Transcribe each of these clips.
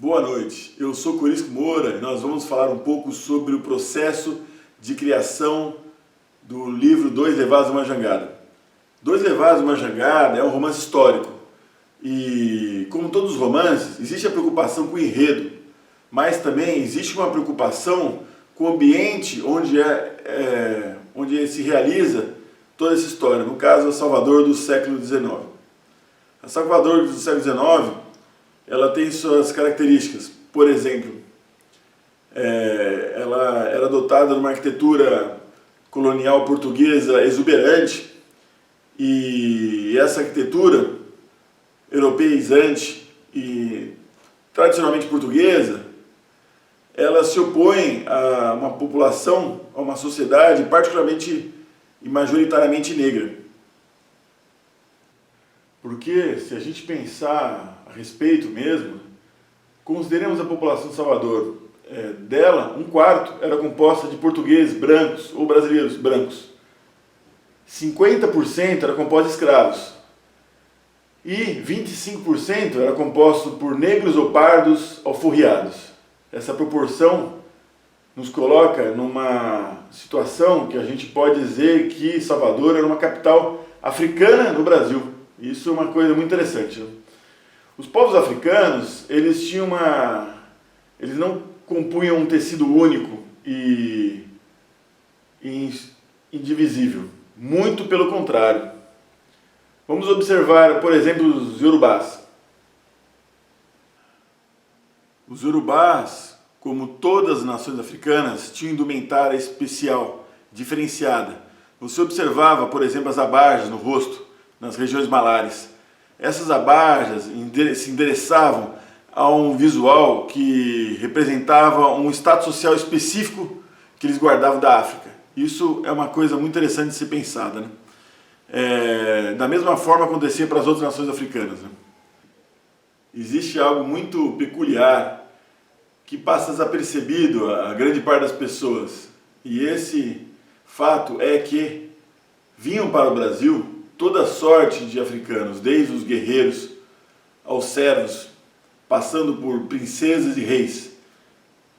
Boa noite, eu sou Corisco Moura e nós vamos falar um pouco sobre o processo de criação do livro Dois Levados a uma Jangada. Dois Levados a uma Jangada é um romance histórico e, como todos os romances, existe a preocupação com o enredo, mas também existe uma preocupação com o ambiente onde se realiza toda essa história, no caso, a Salvador do século XIX. A Salvador do século XIX ela tem suas características. Por exemplo, ela era dotada de uma arquitetura colonial portuguesa exuberante, e essa arquitetura europeizante e tradicionalmente portuguesa, ela se opõe a uma população, a uma sociedade particularmente e majoritariamente negra. Porque se a gente pensar a respeito mesmo, consideremos a população de Salvador. Dela, um quarto era composta de portugueses brancos ou brasileiros brancos. 50% era composto de escravos. E 25% era composto por negros ou pardos alforriados. Essa proporção nos coloca numa situação que a gente pode dizer que Salvador era uma capital africana no Brasil. Isso é uma coisa muito interessante, né? Os povos africanos, eles não compunham um tecido único e indivisível. Muito pelo contrário. Vamos observar, por exemplo, os Yorubás. Os Yorubás, como todas as nações africanas, tinham indumentária especial, diferenciada. Você observava, por exemplo, as abajas no rosto, nas regiões malares. Essas abajas se endereçavam a um visual que representava um status social específico que eles guardavam da África. Isso é uma coisa muito interessante de ser pensada, né? Da mesma forma acontecia para as outras nações africanas, né? Existe algo muito peculiar que passa desapercebido a grande parte das pessoas. E esse fato é que vinham para o Brasil toda sorte de africanos, desde os guerreiros aos servos, passando por princesas e reis.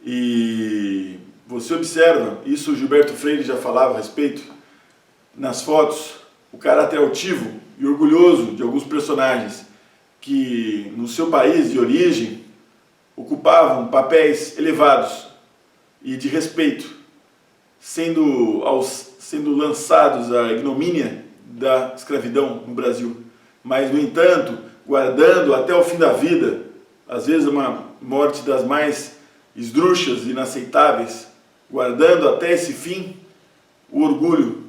E você observa, isso o Gilberto Freire já falava a respeito, nas fotos, o caráter altivo e orgulhoso de alguns personagens que no seu país de origem ocupavam papéis elevados e de respeito, sendo lançados à ignomínia da escravidão no Brasil, mas no entanto guardando até o fim da vida, às vezes uma morte das mais esdrúxulas e inaceitáveis, guardando até esse fim o orgulho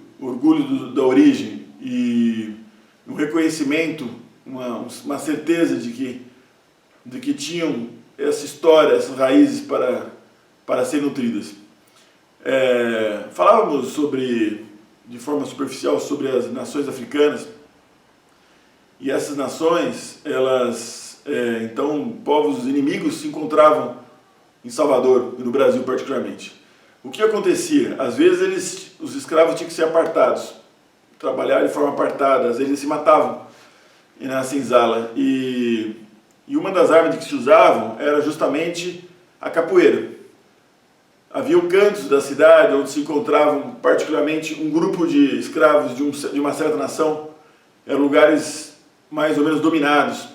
da origem e um reconhecimento, uma certeza de que tinham essa história, essas raízes para serem nutridas. Falávamos de forma superficial sobre as nações africanas, e essas nações, então, povos inimigos se encontravam em Salvador e no Brasil particularmente. O que acontecia? Às vezes os escravos tinham que ser apartados, trabalhar de forma apartada, às vezes eles se matavam na senzala, e uma das armas que se usavam era justamente a capoeira. Havia cantos da cidade onde se encontravam particularmente um grupo de escravos de uma certa nação, eram lugares mais ou menos dominados,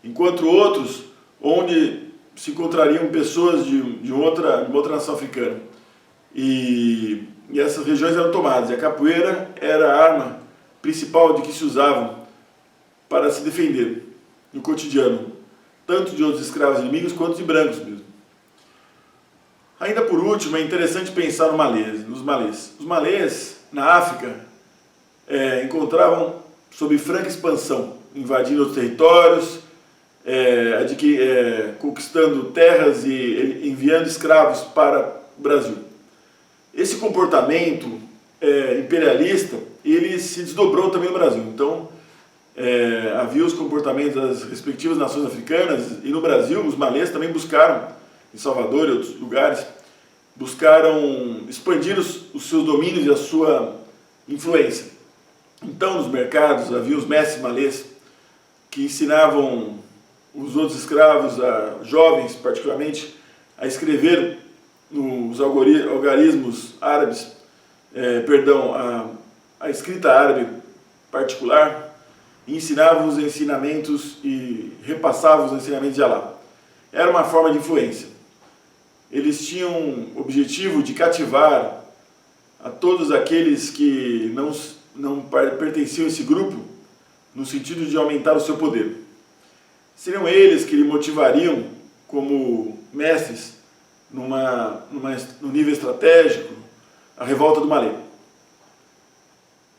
enquanto outros onde se encontrariam pessoas de outra nação africana. E essas regiões eram tomadas, e a capoeira era a arma principal de que se usavam para se defender no cotidiano, tanto de outros escravos inimigos quanto de brancos mesmo. Ainda por último, é interessante pensar nos malês. Os malês, na África, encontravam sob franca expansão, invadindo os territórios, conquistando terras e enviando escravos para o Brasil. Esse comportamento imperialista, ele se desdobrou também no Brasil. Então, havia os comportamentos das respectivas nações africanas, e no Brasil os malês também buscaram, em Salvador e outros lugares, buscaram expandir os seus domínios e a sua influência. Então, nos mercados havia os mestres malês que ensinavam os outros escravos, jovens particularmente, a escrever nos algarismos árabes, a escrita árabe particular, e ensinavam os ensinamentos e repassavam os ensinamentos de Alá. Era uma forma de influência. Eles tinham o objetivo de cativar a todos aqueles que não pertenciam a esse grupo, no sentido de aumentar o seu poder. Seriam eles que lhe motivariam como mestres no nível estratégico a revolta do Malê.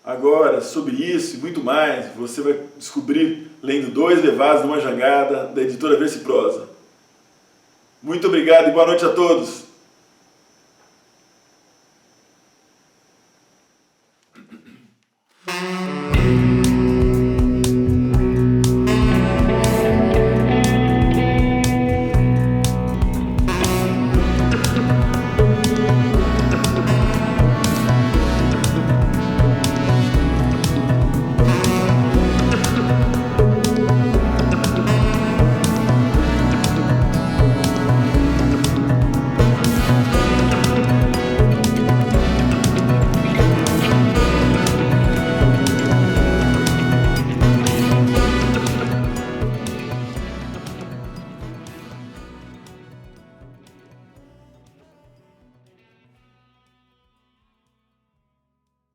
Agora, sobre isso e muito mais, você vai descobrir lendo 2 Levados numa Jangada, da editora Verse Prosa. Muito obrigado e boa noite a todos!